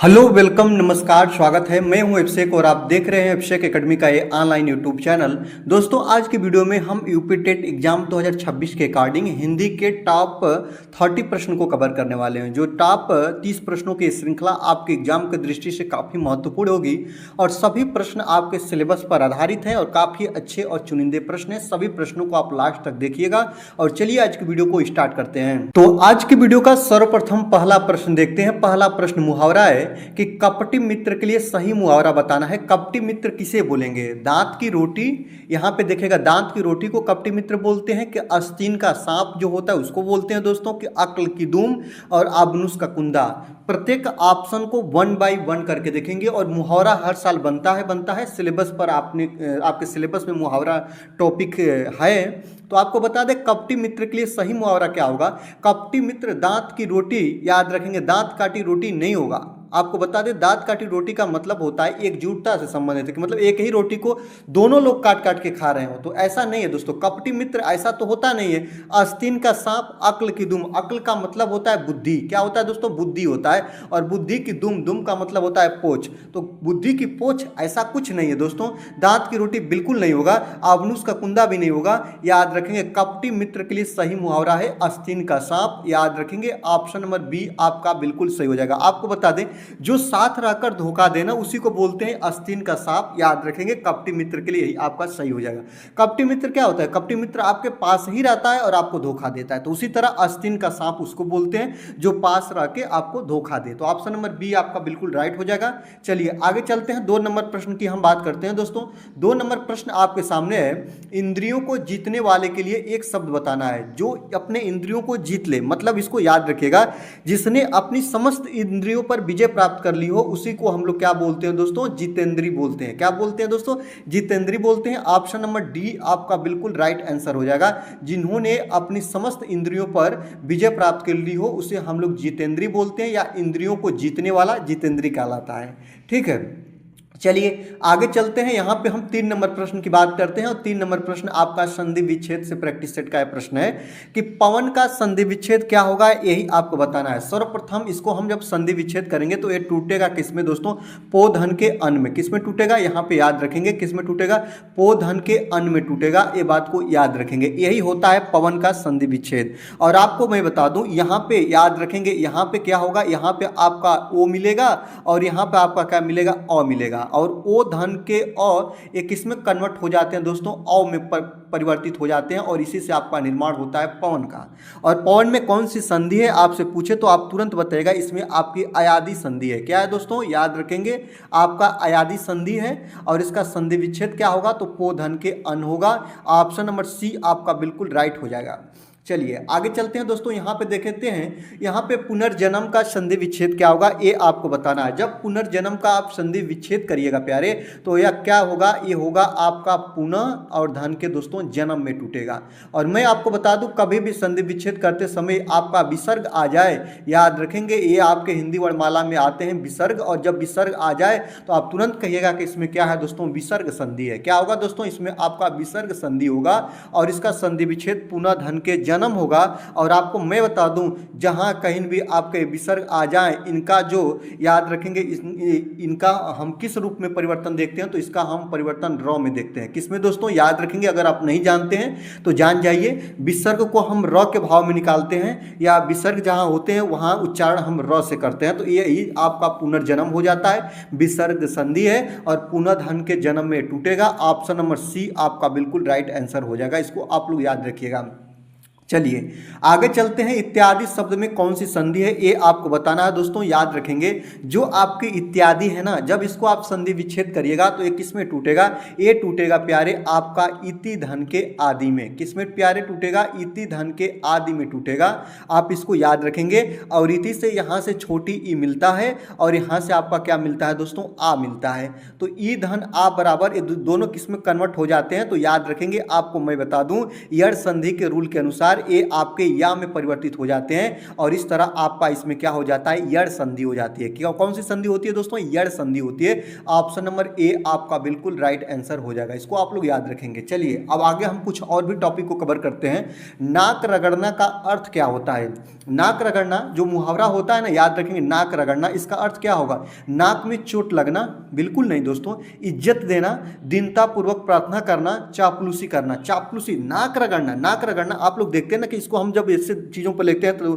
Hello welcome नमस्कार स्वागत है। मैं हूं अभिषेक और आप देख रहे हैं अभिषेक एकेडमी का ये ऑनलाइन यूट्यूब चैनल। दोस्तों आज की वीडियो में हम यूपी टेट एग्जाम 2026 के अकॉर्डिंग हिंदी के टॉप 30 प्रश्न को कवर करने वाले हैं। जो टॉप 30 प्रश्नों की श्रृंखला आपके एग्जाम की दृष्टि से काफ़ी महत्वपूर्ण होगी और सभी प्रश्न आपके सिलेबस पर आधारित हैं और काफ़ी अच्छे और चुनिंदे प्रश्न हैं। सभी प्रश्नों को आप लास्ट तक देखिएगा और चलिए आज की वीडियो को स्टार्ट करते हैं। तो आज की वीडियो का सर्वप्रथम पहला प्रश्न देखते हैं। पहला प्रश्न मुहावरा है कि कपटी मित्र के लिए सही मुहावरा बताना है। कपटी मित्र किसे बोलेंगे? दांत की रोटी, यहां पे देखेगा दांत की रोटी को कपटी मित्र बोलते हैं कि आस्तीन का सांप जो होता है उसको बोलते हैं दोस्तों, कि अक्ल की दुम और आबनूस का कुंदा। प्रत्येक ऑप्शन को 1 बाय 1 करके देखेंगे और मुहावरा हर साल बनता है। सिलेबस पर आपके सिलेबस में मुहावरा टॉपिक है। तो आपको बता दें कपटी मित्र के लिए सही मुहावरा क्या होगा। कपटी मित्र दांत की रोटी, याद रखेंगे दांत काटी रोटी नहीं होगा। आपको बता दें दांत काटी रोटी का मतलब होता है एकजुटता से संबंधित है, कि मतलब एक ही रोटी को दोनों लोग काट काट के खा रहे हो। तो ऐसा नहीं है दोस्तों, कपटी मित्र ऐसा तो होता नहीं है। आस्तीन का सांप, अक्ल की दुम, अक्ल का मतलब होता है बुद्धि। क्या होता है दोस्तों? बुद्धि होता है। और बुद्धि की दुम, दुम का मतलब होता है पोछ। तो बुद्धि की पोछ ऐसा कुछ नहीं है दोस्तों। दांत की रोटी बिल्कुल नहीं होगा, आबनूस का कुंदा भी नहीं होगा। याद रखेंगे कपटी मित्र के लिए सही मुहावरा है आस्तीन का सांप। याद रखेंगे ऑप्शन नंबर बी आपका बिल्कुल सही हो जाएगा। आपको बता दें जो साथ रहकर धोखा देना उसी को बोलते हैं आस्तीन का सांप। याद रखेंगे कपटी मित्र के लिए यही आपका सही हो जाएगा। कपटी मित्र क्या होता है? कपटी मित्र आपके पास ही रहता है और आपको धोखा देता है। तो उसी तरह आस्तीन का सांप उसको बोलते हैं जो पास रह के आपको धोखा दे। तो ऑप्शन नंबर बी आपका बिल्कुल राइट हो जाएगा। चलिए आगे चलते हैं। 2 नंबर प्रश्न की हम बात करते हैं दोस्तों। 2 नंबर प्रश्न आपके सामने है। इंद्रियों को जीतने वाले के लिए एक शब्द बताना है। जो अपने इंद्रियों को जीत ले, मतलब इसको याद रखिएगा, जिसने अपनी समस्त इंद्रियों पर विजय प्राप्त कर ली हो उसी को हम लोग क्या बोलते हैं दोस्तों? जितेंद्री बोलते हैं। क्या बोलते हैं दोस्तों? जितेंद्री बोलते हैं। ऑप्शन नंबर डी आपका बिल्कुल राइट आंसर हो जाएगा। जिन्होंने अपनी समस्त इंद्रियों पर विजय प्राप्त कर ली हो उसे हम लोग जितेंद्री बोलते हैं, या इंद्रियों को जीतने वाला जितेंद्री कहलाता है। ठीक है, चलिए आगे चलते हैं। यहाँ पे हम 3 नंबर प्रश्न की बात करते हैं और 3 नंबर प्रश्न आपका संधि विच्छेद से प्रैक्टिस सेट का प्रश्न है कि पवन का संधि विच्छेद क्या होगा, यही आपको बताना है। सर्वप्रथम इसको हम जब संधि विच्छेद करेंगे तो ये टूटेगा किसमें दोस्तों? पोधन के अन्न में। किसमें टूटेगा? यहाँ पे याद रखेंगे किसमें टूटेगा? पोधन के अन्न में टूटेगा। ये बात को याद रखेंगे, यही होता है पवन का संधि विच्छेद। और आपको मैं बता दूं यहाँ पे याद रखेंगे, यहाँ पे क्या होगा? यहाँ पे आपका ओ मिलेगा और यहाँ पे आपका क्या मिलेगा? अ मिलेगा। और ओ धन के अ ये किस में कन्वर्ट हो जाते हैं दोस्तों? अ में परिवर्तित हो जाते हैं और इसी से आपका निर्माण होता है पवन का। और पवन में कौन सी संधि है आपसे पूछे तो आप तुरंत बताइएगा इसमें आपकी अयादी संधि है। क्या है दोस्तों? याद रखेंगे आपका अयादी संधि है। और इसका संधि विच्छेद क्या होगा? तो पो धन के अन होगा। ऑप्शन नंबर सी आपका बिल्कुल राइट हो जाएगा। चलिए आगे चलते हैं दोस्तों। यहाँ पे देखते हैं, यहाँ पे पुनर्जन्म का संधि विच्छेद क्या होगा ये आपको बताना है। जब पुनर्जन्म का आप संधि विच्छेद करिएगा प्यारे तो यह क्या होगा? ये होगा आपका पुनः और धन के दोस्तों जन्म में टूटेगा। और मैं आपको बता दूं कभी भी संधि विच्छेद करते समय आपका विसर्ग आ जाए, याद रखेंगे ये आपके हिंदी वर्णमाला में आते हैं विसर्ग, और जब विसर्ग आ जाए तो आप तुरंत कहिएगा कि इसमें क्या है दोस्तों? विसर्ग संधि है। क्या होगा दोस्तों? इसमें आपका विसर्ग संधि होगा और इसका संधि विच्छेद पुनः धन के जन्म होगा। और आपको मैं बता दूं जहां कहीं भी आपके विसर्ग आ जाए, इनका जो याद रखेंगे इनका हम किस रूप में परिवर्तन देखते हैं? तो इसका हम परिवर्तन र में देखते हैं। किसमें दोस्तों? याद रखेंगे, अगर आप नहीं जानते हैं तो जान जाइए, विसर्ग को हम र के भाव में निकालते हैं, या विसर्ग जहां होते हैं वहां उच्चारण हम र से करते हैं। तो यही आपका पुनर्जन्म हो जाता है। विसर्ग संधि है और पुनः धन के जन्म में टूटेगा। ऑप्शन नंबर सी आपका बिल्कुल राइट आंसर हो जाएगा। इसको आप लोग याद रखिएगा। चलिए आगे चलते हैं। इत्यादि शब्द में कौन सी संधि है ये आपको बताना है दोस्तों। याद रखेंगे जो आपके इत्यादि है ना, जब इसको आप संधि विच्छेद करिएगा तो ये किस में टूटेगा? ये टूटेगा प्यारे आपका इति धन के आदि में। किस में प्यारे टूटेगा? इति धन के आदि में टूटेगा। आप इसको याद रखेंगे। और इति से यहाँ से छोटी ई मिलता है और यहाँ से आपका क्या मिलता है दोस्तों? आ मिलता है। तो ई धन आ बराबर ये दोनों किस में कन्वर्ट हो जाते हैं? तो याद रखेंगे, आपको मैं बता दूं यड़ संधि के रूल के अनुसार यार ए आपके या में परिवर्तित हो जाते हैं और इस तरह आपका इसमें क्या हो जाता है, यड़ संधि हो जाती है। क्या कौन सी संधि होती है दोस्तों, यड़ संधि होती है। ऑप्शन नंबर ए आपका बिल्कुल राइट आंसर हो जाएगा, इसको आप लोग याद रखेंगे। चलिए अब आगे हम कुछ और भी टॉपिक को कवर करते हैं। नाक रगड़ना का अर्थ क्या होता है। नाक रगड़ना जो मुहावरा होता है ना, याद रखेंगे, नाक रगड़ना, इसका अर्थ क्या होगा, नाक में चोट लगना, बिल्कुल नहीं दोस्तों, इज्जत देना, दीनता पूर्वक प्रार्थना करना, चापलूसी करना। चापलूसी, नाक रगड़ना, नाक रगड़ना आप लोग देखते हैं ना कि इसको हम जब ऐसे चीज़ों पर लिखते हैं तो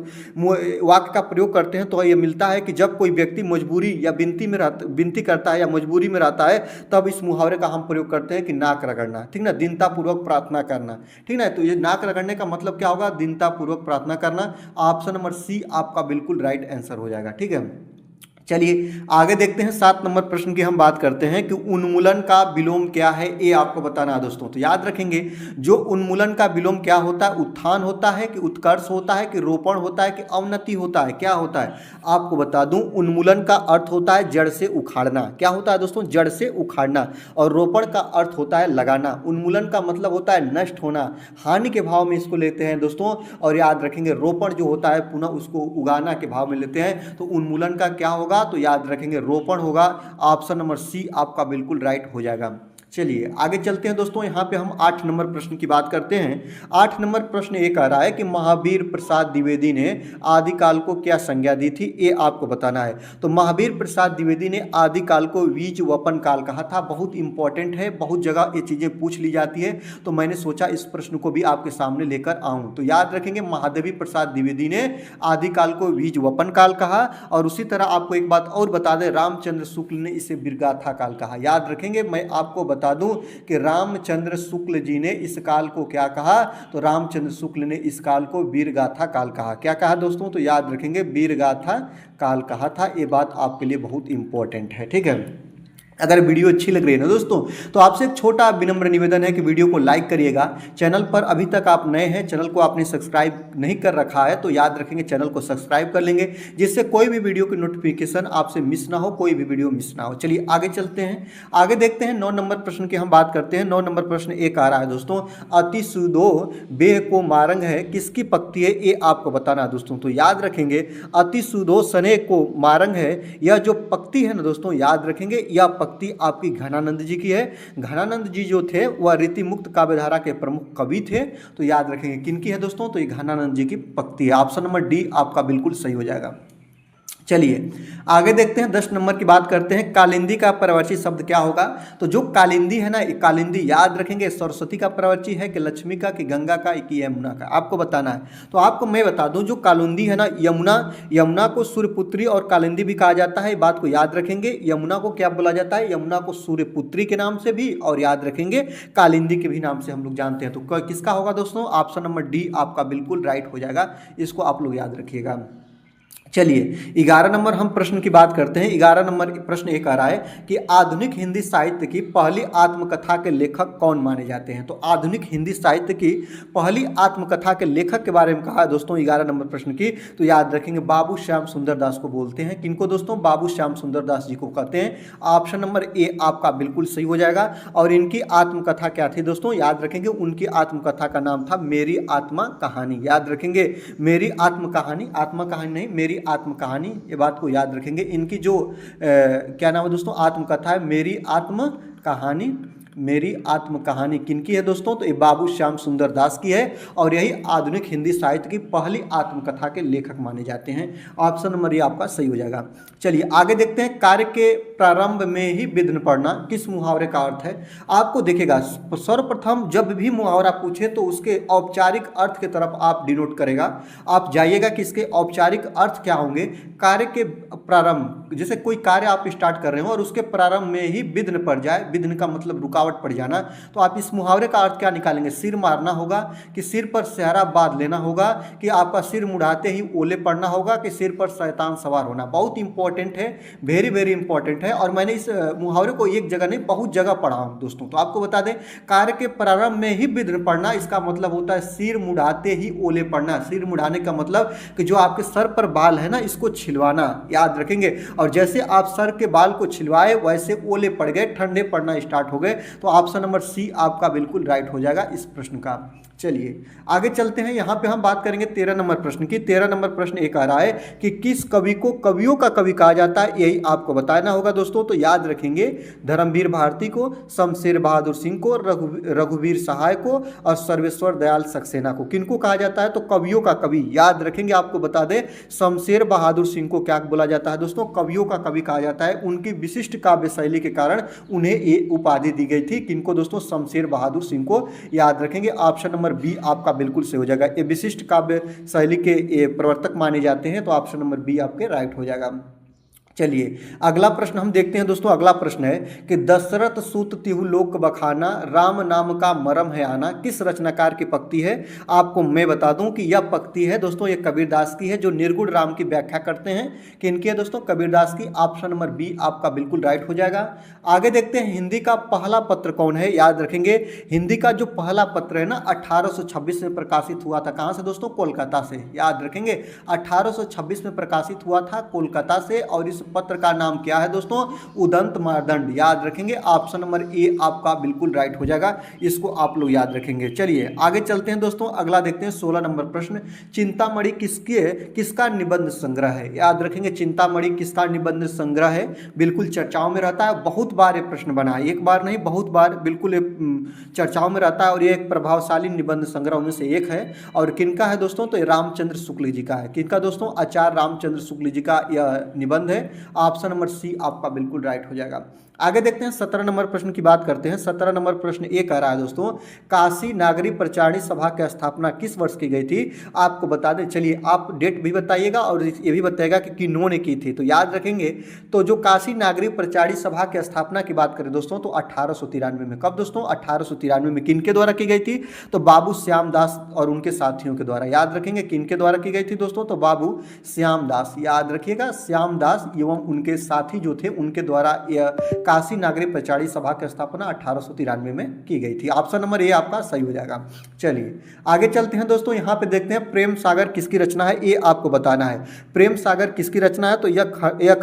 वाक्य का प्रयोग करते हैं तो ये मिलता है कि जब कोई व्यक्ति मजबूरी या विनती करता है या मजबूरी में रहता है तब इस मुहावरे का हम प्रयोग करते हैं कि नाक रगड़ना, ठीक ना, दीनता पूर्वक प्रार्थना करना, ठीक ना। तो ये नाक रगड़ने का मतलब क्या होगा, दीनता पूर्वक प्रार्थना करना। ऑप्शन नंबर सी आपका बिल्कुल राइट आंसर हो जाएगा, ठीक है। चलिए आगे देखते हैं, 7 नंबर प्रश्न की हम बात करते हैं कि उन्मूलन का विलोम क्या है, ये आपको बताना है दोस्तों। तो याद रखेंगे जो उन्मूलन का विलोम क्या होता है, उत्थान होता है कि उत्कर्ष होता है कि रोपण होता है कि अवनति होता है, क्या होता है आपको बता दूं। उन्मूलन का अर्थ होता है जड़ से उखाड़ना, क्या होता है दोस्तों, जड़ से उखाड़ना। और रोपण का अर्थ होता है लगाना। उन्मूलन का मतलब होता है नष्ट होना, हानि के भाव में इसको लेते हैं दोस्तों। और याद रखेंगे रोपण जो होता है पुनः उसको उगाना के भाव में लेते हैं। तो उन्मूलन का क्या होगा, तो याद रखेंगे रोपण होगा। ऑप्शन नंबर सी आपका बिल्कुल राइट हो जाएगा। चलिए आगे चलते हैं दोस्तों, यहाँ पे हम 8 नंबर प्रश्न की बात करते हैं। 8 नंबर प्रश्न ये कह रहा है कि महावीर प्रसाद द्विवेदी ने आदिकाल को क्या संज्ञा दी थी, ये आपको बताना है। तो महावीर प्रसाद द्विवेदी ने आदिकाल को बीज वपन काल कहा था। बहुत इंपॉर्टेंट है, बहुत जगह ये चीज़ें पूछ ली जाती है, तो मैंने सोचा इस प्रश्न को भी आपके सामने लेकर आऊँ। तो याद रखेंगे महादेवी प्रसाद द्विवेदी ने आदिकाल को बीज वपन काल कहा। और उसी तरह आपको एक बात और बता दें, रामचंद्र शुक्ल ने इसे बिरगाथा काल कहा। याद रखेंगे, मैं आपको बता दूं कि रामचंद्र शुक्ल जी ने इस काल को क्या कहा, तो रामचंद्र शुक्ल ने इस काल को वीरगाथा काल कहा। क्या कहा दोस्तों, तो याद रखेंगे वीरगाथा काल कहा था। ये बात आपके लिए बहुत इंपॉर्टेंट है, ठीक है। अगर वीडियो अच्छी लग रही है ना दोस्तों, तो आपसे एक छोटा विनम्र निवेदन है कि वीडियो को लाइक करिएगा। चैनल पर अभी तक आप नए हैं, चैनल को आपने सब्सक्राइब नहीं कर रखा है, तो याद रखेंगे चैनल को सब्सक्राइब कर लेंगे, जिससे कोई भी वीडियो की नोटिफिकेशन आपसे मिस ना हो, कोई भी वीडियो मिस ना हो। चलिए आगे चलते हैं, आगे देखते हैं 9 नंबर प्रश्न की हम बात करते हैं। 9 नंबर प्रश्न एक आ रहा है दोस्तों, अति सुदो बेह को मारंग है, किसकी पक्ति है, ये आपको बताना है दोस्तों। तो याद रखेंगे अति सुदो सने को मारंग है, यह जो पक्ति है ना दोस्तों, याद रखेंगे यह पक्ति आपकी घनानंद जी की है। घनानंद जी जो थे वह रीति मुक्त काव्यधारा के प्रमुख कवि थे। तो याद रखेंगे किनकी है दोस्तों, तो ये घनानंद जी की पक्ति है। ऑप्शन नंबर डी आपका बिल्कुल सही हो जाएगा। चलिए आगे देखते हैं, 10 नंबर की बात करते हैं। कालिंदी का प्रवर्ची शब्द क्या होगा, तो जो कालिंदी है ना, कालिंदी याद रखेंगे सरस्वती का प्रवर्ची है कि लक्ष्मी का कि गंगा का कि यमुना का, आपको बताना है। तो आपको मैं बता दूं, जो कालिंदी है ना, यमुना को सूर्यपुत्री और कालिंदी भी कहा जाता है, बात को याद रखेंगे। यमुना को क्या बोला जाता है, यमुना को सूर्यपुत्री के नाम से भी, और याद रखेंगे कालिंदी के भी नाम से हम लोग जानते हैं। तो किसका होगा दोस्तों, ऑप्शन नंबर डी आपका बिल्कुल राइट हो जाएगा, इसको आप लोग याद रखिएगा। चलिए 11 नंबर हम प्रश्न की बात करते हैं। 11 नंबर प्रश्न एक आ रहा है कि आधुनिक हिंदी साहित्य की पहली आत्मकथा के लेखक कौन माने जाते हैं। तो आधुनिक हिंदी साहित्य की पहली आत्मकथा के लेखक के बारे में कहा है दोस्तों 11 नंबर प्रश्न की। तो याद रखेंगे बाबू श्याम सुंदर दास को बोलते हैं। किनको दोस्तों, बाबू श्याम सुंदर दास जी को कहते हैं। ऑप्शन नंबर ए आपका बिल्कुल सही हो जाएगा। और इनकी आत्मकथा क्या थी दोस्तों, याद रखेंगे उनकी आत्मकथा का नाम था मेरी आत्मा कहानी। याद रखेंगे मेरी आत्म कहानी, आत्मा कहानी नहीं, मेरी आत्म कहानी, ये बात को याद रखेंगे। इनकी जो क्या नाम है दोस्तों, आत्मकथा है मेरी आत्म कहानी। मेरी आत्म कहानी किनकी है दोस्तों, तो ये बाबू श्याम सुंदर दास की है। और यही आधुनिक हिंदी साहित्य की पहली आत्मकथा के लेखक माने जाते हैं। ऑप्शन नंबर ये आपका सही हो जाएगा। चलिए आगे देखते हैं, कार्य के प्रारंभ में ही विघ्न पड़ना किस मुहावरे का अर्थ है। आपको देखेगा सर्वप्रथम जब भी मुहावरा पूछे तो उसके औपचारिक अर्थ की तरफ आप डिनोट करेगा, आप जाइएगा कि इसके औपचारिक अर्थ क्या होंगे। कार्य के प्रारंभ, जैसे कोई कार्य आप स्टार्ट कर रहे हो और उसके प्रारंभ में ही विघ्न पड़ जाए, विघ्न का मतलब रुकावट पड़ जाना, तो आप इस मुहावरे का अर्थ क्या निकालेंगे। सिर मारना होगा कि सिर पर सेहरा बांध लेना होगा, कि आपका सिर मुड़ाते ही ओले पड़ना होगा, कि सिर पर शैतान सवार होना। बहुत इंपॉर्टेंट है, वेरी वेरी इंपॉर्टेंट है। और मैंने इस मुहावरे को एक जगह नहीं बहुत जगह पढ़ा हूं दोस्तों। तो आपको बता दें, कार्य के प्रारंभ में ही विघ्न पड़ना, इसका मतलब होता है सिर मुड़ाते ही ओले पड़ना। सिर मुड़ाने का मतलब कि जो आपके सर पर बाल है ना, इसको छिलवाना, याद रखेंगे। और जैसे आप सर के बाल को छिलवाए वैसे ओले पड़ गए, ठंडे पड़ना स्टार्ट हो गए। तो ऑप्शन नंबर सी आपका बिल्कुल राइट हो जाएगा इस प्रश्न का। चलिए आगे चलते हैं। यहाँ पे हम बात करेंगे 13 नंबर प्रश्न की। 13 नंबर प्रश्न एक आ रहा है कि किस कवि को कवियों का कवि कहा जाता है, यही आपको बताना होगा दोस्तों। तो याद रखेंगे धर्मवीर भारती को, शमशेर बहादुर सिंह को, रघुवीर सहाय को और सर्वेश्वर दयाल सक्सेना को। किनको कहा जाता है? तो कवियों का कवि। याद रखेंगे, आपको बता दें शमशेर बहादुर सिंह को क्या बोला जाता है दोस्तों? कवियों का कवि कहा जाता है। उनकी विशिष्ट काव्य शैली के कारण उन्हें ये उपाधि दी गई थी। किनको दोस्तों? शमशेर बहादुर सिंह को। याद रखेंगे, ऑप्शन नंबर बी आपका बिल्कुल सही हो जाएगा। ये विशिष्ट काव्य शैली के ये प्रवर्तक माने जाते हैं, तो ऑप्शन नंबर बी आपके राइट हो जाएगा। चलिए अगला प्रश्न हम देखते हैं दोस्तों। अगला प्रश्न है कि दशरथ सूत तिहु लोक बखाना, राम नाम का मरम है आना, किस रचनाकार की पंक्ति है? आपको मैं बता दूं कि यह पंक्ति है दोस्तों, ये कबीरदास की है, जो निर्गुण राम की व्याख्या करते हैं। कि इनकी है दोस्तों? कबीरदास की। ऑप्शन नंबर बी आपका बिल्कुल राइट हो जाएगा। आगे देखते हैं हिंदी का पहला पत्र कौन है। याद रखेंगे हिंदी का जो पहला पत्र है ना 1826 में प्रकाशित हुआ था। कहाँ से दोस्तों? कोलकाता से। याद रखेंगे 1826 में प्रकाशित हुआ था कोलकाता से। और इस पत्र का नाम क्या है दोस्तों? उदंत मार्दंड। याद रखेंगे, ऑप्शन नंबर ए आपका बिल्कुल राइट हो जाएगा। इसको आप लोग याद रखेंगे। चलिए आगे चलते हैं दोस्तों। अगला देखते हैं 16 नंबर प्रश्न। चिंतामणि किसका निबंध संग्रह है? याद रखेंगे चिंतामणि किसका निबंध संग्रह है? बिल्कुल चर्चाओं में रहता है, बहुत बार ये प्रश्न बना है, एक बार नहीं बहुत बार, बिल्कुल चर्चाओं में रहता है। और ये एक प्रभावशाली निबंध संग्रह उनमें से एक है। और किनका है दोस्तों? तो ये रामचंद्र शुक्ल जी का है। किनका दोस्तों? आचार्य रामचंद्र शुक्ल जी का यह निबंध है। ऑप्शन नंबर सी आपका बिल्कुल राइट हो जाएगा। आगे देखते हैं 17 नंबर प्रश्न की बात करते हैं। 17 नंबर प्रश्न ये कह रहा है दोस्तों, काशी नागरी प्रचारणी सभा की स्थापना किस वर्ष की गई थी? आपको बता दें, चलिए आप डेट भी बताइएगा और ये भी बताइएगा कि किन्होंने की थी। तो याद रखेंगे, तो जो काशी नागरी प्रचारणी सभा की स्थापना की बात करें दोस्तों, तो 1893 में। कब दोस्तों? 1893 में। किनके द्वारा की गई थी? तो बाबू श्यामदास और उनके साथियों के द्वारा। याद रखेंगे किनके द्वारा की गई थी दोस्तों? तो बाबू श्यामदास। याद रखिएगा, श्यामदास एवं उनके साथी जो थे उनके द्वारा यह काशी नागरी प्रचारणी सभा की स्थापना 1893 में की गई थी। ऑप्शन नंबर ए आपका सही हो जाएगा। चलिए आगे चलते हैं दोस्तों। यहाँ पे देखते हैं प्रेम सागर किसकी रचना है, ये आपको बताना है। प्रेम सागर किसकी रचना है? तो यह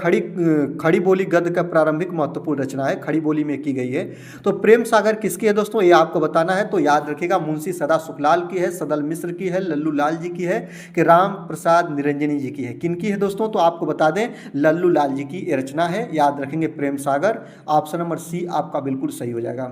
खड़ी बोली गद्य का प्रारंभिक महत्वपूर्ण रचना है, खड़ी बोली में की गई है। तो प्रेम सागर किसकी है दोस्तों? ये आपको बताना है। तो याद रखिएगा मुंशी सदा सुखलाल की है, सदल मिश्र की है, लल्लू लाल जी की है, कि राम प्रसाद निरंजनी जी की है। किनकी है दोस्तों? तो आपको बता दें लल्लू लाल जी की रचना है। याद रखेंगे Prem Sagar. Option number C आपका बिल्कुल सही हो जाएगा।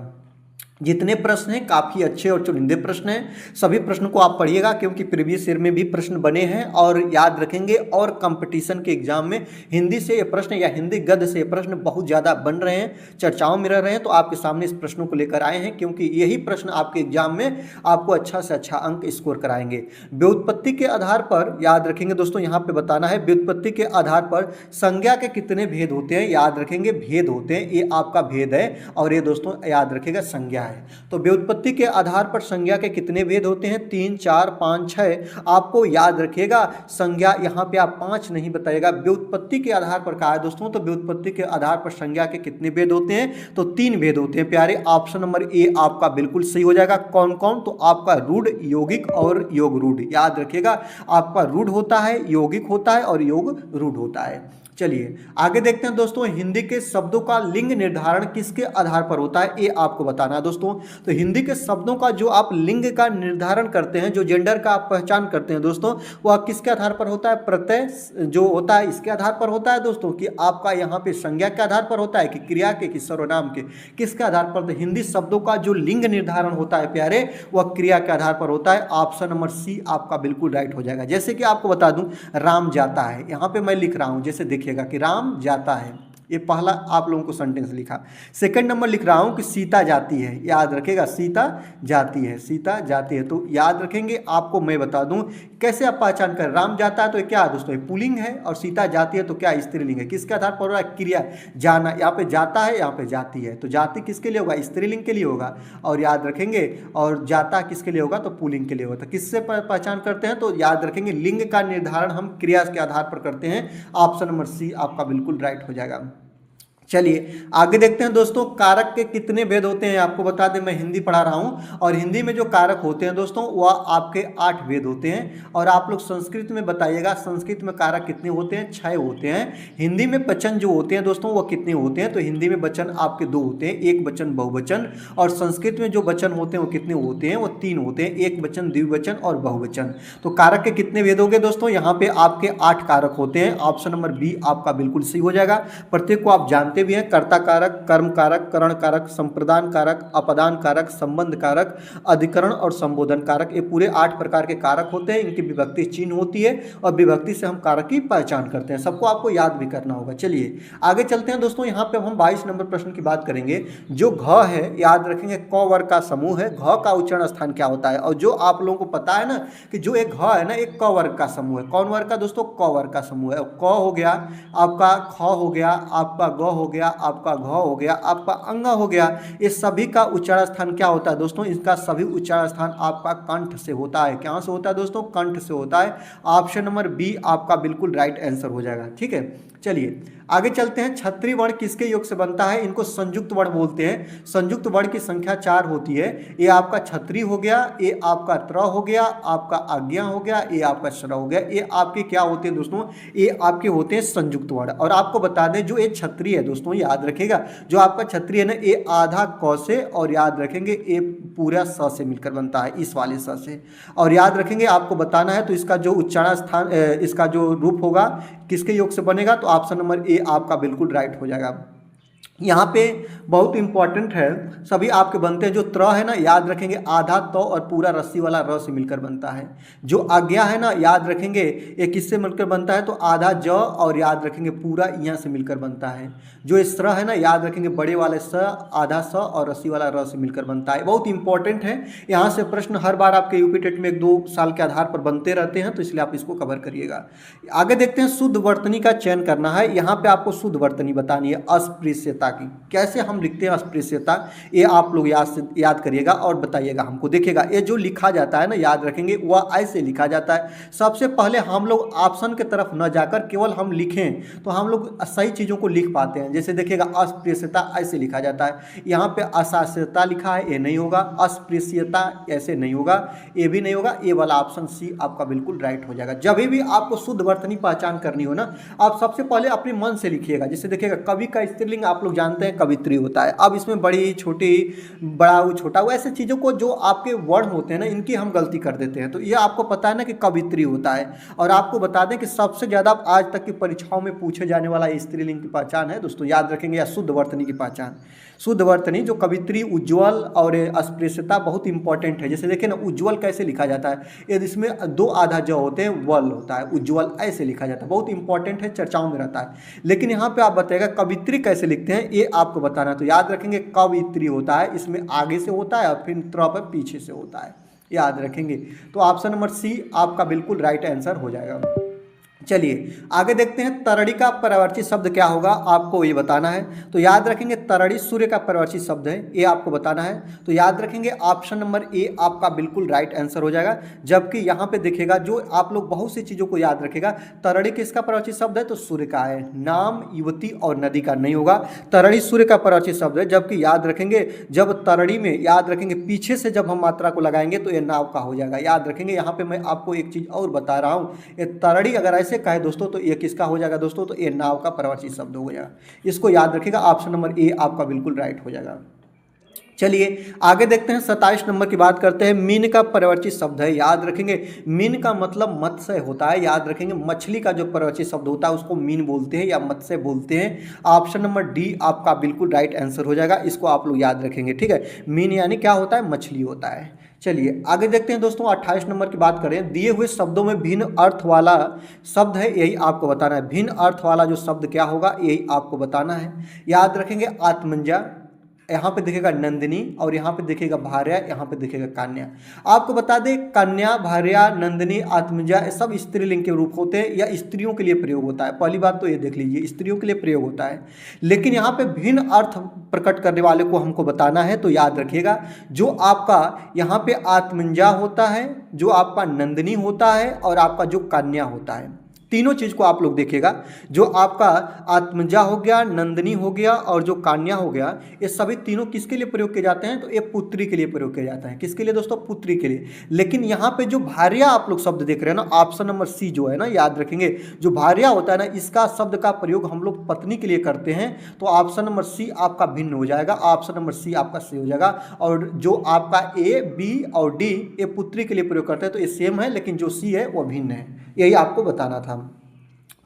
जितने प्रश्न हैं काफ़ी अच्छे और चुनिंदे प्रश्न हैं। सभी प्रश्नों को आप पढ़िएगा, क्योंकि प्रीवियस ईयर में भी प्रश्न बने हैं। और याद रखेंगे, और कंपटीशन के एग्जाम में हिंदी से ये प्रश्न या हिंदी गद्य से ये प्रश्न बहुत ज़्यादा बन रहे हैं, चर्चाओं में रह रहे हैं। तो आपके सामने इस प्रश्नों को लेकर आए हैं, क्योंकि यही प्रश्न आपके एग्जाम में आपको अच्छा से अच्छा अंक स्कोर कराएंगे। व्युत्पत्ति के आधार पर याद रखेंगे दोस्तों, यहाँ पे बताना है व्युत्पत्ति के आधार पर संज्ञा के कितने भेद होते हैं। याद रखेंगे भेद होते हैं, ये आपका भेद है। और ये दोस्तों याद रखेगा संज्ञा है। तो व्युत्पत्ति के आधार पर संज्ञा के कितने भेद होते हैं? 3, 4, 5, 6। आपको याद रखिएगा संज्ञा, यहाँ पे आप 5 नहीं बताइएगा। व्युत्पत्ति के आधार पर कहा है दोस्तों, तो व्युत्पत्ति के आधार पर संज्ञा के कितने भेद होते हैं? तो 3 भेद होते हैं प्यारे। ऑप्शन नंबर ए आपका बिल्कुल सही हो जाएगा। कौन कौन? तो आपका रूढ़, यौगिक और योग रूढ़। याद रखिएगा, आपका रूढ़ होता है, यौगिक होता है और योग रूढ़ होता है। चलिए आगे देखते हैं दोस्तों, हिंदी के शब्दों का लिंग निर्धारण किसके आधार पर होता है, ये आपको बताना है दोस्तों। तो हिंदी के शब्दों का जो आप लिंग का निर्धारण करते हैं, जो जेंडर का आप पहचान करते हैं दोस्तों, वह किसके आधार पर होता है? प्रत्यय जो होता है इसके आधार पर होता है दोस्तों, कि आपका यहाँ पे संज्ञा के आधार पर होता है, कि क्रिया के, कि सर्वनाम के, किसके आधार पर? तो हिंदी शब्दों का जो लिंग निर्धारण होता है प्यारे, वह क्रिया के आधार पर होता है। ऑप्शन नंबर सी आपका बिल्कुल राइट हो जाएगा। जैसे कि आपको बता दूं, राम जाता है, यहाँ पे मैं लिख रहा हूँ, जैसे देखिए कि राम जाता है, ये पहला आप लोगों को सेंटेंस लिखा। सेकंड नंबर लिख रहा हूं कि सीता जाती है। याद रखेगा, सीता जाती है, सीता जाती है। तो याद रखेंगे, आपको मैं बता दूं कैसे आप पहचान कर। राम जाता है तो क्या है दोस्तों? पुल्लिंग है। और सीता जाती है तो क्या? स्त्रीलिंग है। किसके आधार पर हो रहा है? क्रिया, जाना। यहाँ पे जाता है, यहाँ पे जाती है। तो जाति किसके लिए होगा? स्त्रीलिंग के लिए होगा। और याद रखेंगे, और जाता किसके लिए होगा? तो पुल्लिंग के लिए होगा। तो किससे पहचान करते हैं? तो याद रखेंगे लिंग का निर्धारण हम क्रिया के आधार पर करते हैं। ऑप्शन नंबर सी आपका बिल्कुल राइट हो जाएगा। चलिए आगे देखते हैं दोस्तों, कारक के कितने भेद होते हैं। आपको बता दें, मैं हिंदी पढ़ा रहा हूं और हिंदी में जो कारक होते हैं दोस्तों वह आपके 8 भेद होते हैं। और आप लोग संस्कृत में बताइएगा, संस्कृत में कारक कितने होते हैं, 6 होते हैं। हिंदी में वचन जो होते हैं दोस्तों वह कितने होते हैं, तो हिंदी में वचन आपके 2 होते हैं, एक वचन बहुवचन। और संस्कृत में जो वचन होते हैं वो कितने होते हैं, वो 3 होते हैं, एक वचन द्विवचन और बहुवचन। तो कारक के कितने भेद हो गए दोस्तों, यहाँ पे आपके 8 कारक होते हैं। ऑप्शन नंबर बी आपका बिल्कुल सही हो जाएगा। प्रत्येक को आप जानते भी हैं, कर्ता कारक, कर्म कारक, करण कारक, संप्रदान कारक, अपदान कारक, संबंध कारक, अधिकरण और संबोधन कारक। ये पूरे 8 प्रकार के कारक होते हैं। इनकी विभक्ति चिन्ह होती है और विभक्ति से हम कारक की पहचान करते हैं। सबको आपको याद भी करना होगा। चलिए आगे चलते हैं दोस्तों, यहाँ पे हम 22 नंबर प्रश्न की बात करेंगे। जो घ है, याद रखेंगे क वर्ग का समूह है। घ का उच्चारण स्थान क्या होता है, और जो आप लोगों को पता है ना कि जो एक घ है ना, एक क वर्ग का समूह है। कौन वर्ग का दोस्तों, क वर्ग का समूह है। क हो गया आपका, ख हो गया आपका, ग हो गया आपका, घ हो गया आपका, अंग हो गया। ये सभी का उच्चारण स्थान क्या होता है दोस्तों, इसका सभी उच्चारण स्थान आपका कंठ से होता है। क्या से होता है दोस्तों, कंठ से होता है। ऑप्शन नंबर बी आपका बिल्कुल राइट आंसर हो जाएगा। ठीक है, चलिए आगे चलते हैं। छत्री वर्ण किसके योग से बनता है, इनको संयुक्त वर्ण बोलते हैं। संयुक्त वर्ण की संख्या 4 होती है। ये आपका छत्री हो गया, ये आपका त्र हो गया, आपका आज्ञा हो गया, ये आपका श्र हो गया। ये आपके क्या होते हैं दोस्तों, ये आपके होते हैं संयुक्त वर्ण। और आपको बता दें जो ये छत्री है दोस्तों, याद रखेगा जो आपका छत्री है ना, ये आधा क से और याद रखेंगे ये पूरा स से मिलकर बनता है, इस वाले स से। और याद रखेंगे आपको बताना है तो इसका जो उच्चारण स्थान, इसका जो रूप होगा किसके योग से बनेगा, तो ऑप्शन नंबर ए आपका बिल्कुल राइट हो जाएगा। यहाँ पे बहुत इंपॉर्टेंट है, सभी आपके बनते हैं। जो त्र है ना, याद रखेंगे आधा त और पूरा रस्सी वाला र से मिलकर बनता है। जो आज्ञा है ना, याद रखेंगे ये किससे मिलकर बनता है, तो आधा ज और याद रखेंगे पूरा यहाँ से मिलकर बनता है। जो स्र है ना, याद रखेंगे बड़े वाले स, आधा स और रस्सी वाला र से मिलकर बनता है। बहुत इंपॉर्टेंट है, यहाँ से प्रश्न हर बार आपके यूपी टेट में 1-2 साल के आधार पर बनते रहते हैं, तो इसलिए आप इसको कवर करिएगा। आगे देखते हैं, शुद्ध वर्तनी का चयन करना है। यहाँ पे आपको शुद्ध वर्तनी बतानी है अस्पृश्यता की। कैसे हम लिखते हैं अस्पृश्यता, ये आप लोग याद करिएगा और बताइएगा हमको। देखिएगा ये जो लिखा जाता है ना, याद रखेंगे वह ऐसे लिखा जाता है। सबसे पहले हम लोग ऑप्शन की तरफ न जाकर केवल हम लिखें तो हम लोग सही चीज़ों को लिख पाते हैं। जैसे देखिएगा अस्पृश्यता ऐसे लिखा जाता है। यहाँ पे अशास्त्रता लिखा है, ये नहीं होगा। अस्पृश्यता ऐसे नहीं होगा, ये भी नहीं होगा। ये वाला ऑप्शन सी आपका बिल्कुल राइट हो जाएगा। जब भी आपको शुद्ध वर्तनी पहचान करनी हो ना, आप सबसे पहले अपने मन से लिखिएगा। जैसे देखिएगा कवि का स्त्रीलिंग आप लोग जानते हैं कवित्री होता है। अब इसमें बड़ी छोटी, बड़ा छोटा, वो ऐसे चीज़ों को जो आपके वर्ण होते हैं ना, इनकी हम गलती कर देते हैं। तो ये आपको पता है ना कि कवित्री होता है। और आपको बता दें कि सबसे ज़्यादा आज तक की परीक्षाओं में पूछे जाने वाला स्त्रीलिंग की पहचान है दोस्तों, याद रखेंगे, या शुद्ध वर्तनी की पहचान। शुद्ध वर्तनी जो कवित्री, उज्ज्वल और अस्पृश्यता बहुत इंपॉर्टेंट है। जैसे देखिए ना, उज्ज्वल कैसे लिखा जाता है, यदि इसमें 2 आधा ज होते हैं, वल होता है, उज्ज्वल ऐसे लिखा जाता है। बहुत इंपॉर्टेंट है, चर्चाओं में रहता है। लेकिन यहाँ पे आप बताइएगा कवित्री कैसे लिखते हैं, ये आपको बताना है। तो याद रखेंगे कवित्री होता है, इसमें आगे से होता है और फिर त्र पर पीछे से होता है, याद रखेंगे। तो ऑप्शन नंबर सी आपका बिल्कुल राइट आंसर हो जाएगा। चलिए आगे देखते हैं, तरड़ी का परावर्ती शब्द क्या होगा, आपको ये बताना है। तो याद रखेंगे तरड़ी सूर्य का परावर्ती शब्द है, ये आपको बताना है। तो याद रखेंगे ऑप्शन नंबर ए आपका बिल्कुल राइट आंसर हो जाएगा। जबकि यहाँ पे देखिएगा जो आप लोग बहुत सी चीज़ों को याद रखेगा, तरड़ी किसका परावर्ती शब्द है, तो सूर्य का है। नाम, युवती और नदी का नहीं होगा। तरड़ी सूर्य का परावर्ती शब्द है। जबकि याद रखेंगे जब तरड़ी में, याद रखेंगे पीछे से जब हम मात्रा को लगाएंगे तो ये नाव का हो जाएगा। याद रखेंगे यहाँ पे मैं आपको एक चीज़ और बता रहा हूँ, ये तरड़ी अगर ऐसे कहे दोस्तों तो ये किसका हो जाएगा दोस्तों, तो ये नाव का परावर्ती शब्द हो जाएगा। इसको याद रखिएगा, ऑप्शन नंबर ए आपका बिल्कुल राइट हो जाएगा। चलिए आगे देखते हैं, 27 नंबर की बात करते हैं। मीन का परावर्ती शब्द है, याद रखेंगे मीन का मतलब मत्स्य होता है। याद रखेंगे मछली का जो परावर्ती शब्द होता है उसको मीन बोलते हैं या मत्स्य बोलते हैं। ऑप्शन नंबर डी आपका बिल्कुल राइट आंसर हो जाएगा। इसको आप लोग याद रखेंगे, ठीक है। मीन यानी क्या होता है, मछली होता है। चलिए आगे देखते हैं दोस्तों, 28 नंबर की बात करें। दिए हुए शब्दों में भिन्न अर्थ वाला शब्द है, यही आपको बताना है। भिन्न अर्थ वाला जो शब्द क्या होगा, यही आपको बताना है। याद रखेंगे आत्मंजा, यहाँ पे दिखेगा नंदिनी और यहाँ पे दिखेगा भार्या, यहाँ पे दिखेगा कन्या। आपको बता दें कन्या, भार्या, नंदिनी, आत्मजा सब स्त्रीलिंग के रूप होते हैं या स्त्रियों के लिए प्रयोग होता है। पहली बात तो ये देख लीजिए, स्त्रियों के लिए प्रयोग होता है। लेकिन यहाँ पे भिन्न अर्थ प्रकट करने वाले को हमको बताना है। तो याद रखिएगा जो आपका यहाँ पे आत्मजा होता है, जो आपका नंदिनी होता है और आपका जो कन्या होता है, तीनों चीज को आप लोग देखिएगा। जो आपका आत्मजा हो गया, नंदिनी हो गया और जो कान्या हो गया, ये सभी तीनों किसके लिए प्रयोग किए जाते हैं? तो ये पुत्री के लिए प्रयोग किया जाता है। किसके लिए दोस्तों? पुत्री के लिए। लेकिन यहाँ पे जो भार्या आप लोग शब्द देख रहे हैं ना, ऑप्शन नंबर सी जो है ना, याद रखेंगे, जो भार्या होता है ना, इसका शब्द का प्रयोग हम लोग पत्नी के लिए करते हैं। तो ऑप्शन नंबर सी आपका भिन्न हो जाएगा, ऑप्शन नंबर सी आपका सही हो जाएगा। और जो आपका ए, बी और डी ये पुत्री के लिए प्रयोग करते हैं, तो ये सेम है, लेकिन जो सी है वो भिन्न है। यही आपको बताना था।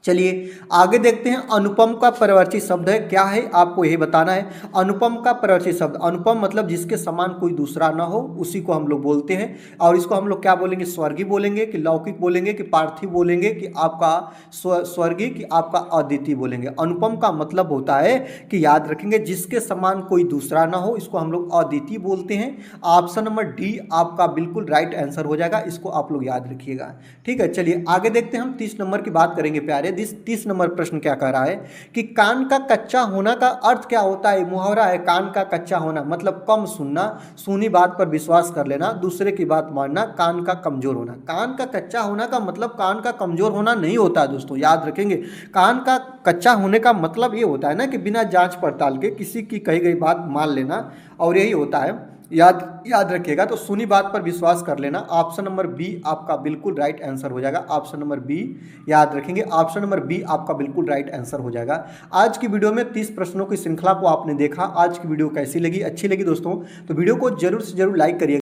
चलिए आगे देखते हैं। अनुपम का परिवर्ती शब्द है, क्या है आपको यही बताना है। अनुपम का परिवर्ती शब्द, अनुपम मतलब जिसके समान कोई दूसरा ना हो, उसी को हम लोग बोलते हैं। और इसको हम लोग क्या बोलेंगे? स्वर्गीय बोलेंगे कि लौकिक बोलेंगे कि पार्थिव बोलेंगे कि आपका स्वर्गीय कि आपका अद्वितीय बोलेंगे। अनुपम का मतलब होता है कि याद रखेंगे जिसके समान कोई दूसरा ना हो, इसको हम लोग अद्वितीय बोलते हैं। ऑप्शन नंबर डी आपका बिल्कुल राइट आंसर हो जाएगा, इसको आप लोग याद रखिएगा। ठीक है, चलिए आगे देखते हैं। हम 30 नंबर की बात करेंगे प्यारे। 30 नंबर प्रश्न क्या कह रहा है कि कान का कच्चा होना का अर्थ क्या होता है? मुहावरा है कान का कच्चा होना, मतलब कम सुनना, सुनी बात पर विश्वास कर लेना, दूसरे की बात मानना, कान का कमजोर होना। कान का कच्चा होना का मतलब कान का कमजोर होना नहीं होता है दोस्तों, याद रखेंगे। कान का कच्चा होने का मतलब ये होता है ना कि बिना जांच पड़ताल के किसी की कही गई बात मान लेना, और यही होता है, याद रखिएगा। तो सुनी बात पर विश्वास कर लेना। ऑप्शन नंबर बी आपका बिल्कुल राइट आंसर हो जाएगा। ऑप्शन नंबर बी याद रखेंगे, ऑप्शन नंबर बी आपका बिल्कुल राइट आंसर हो जाएगा। आज की वीडियो में 30 प्रश्नों की श्रृंखला को आपने देखा। आज की वीडियो कैसी लगी? अच्छी लगी दोस्तों तो वीडियो को जरूर से जरूर लाइक करिएगा।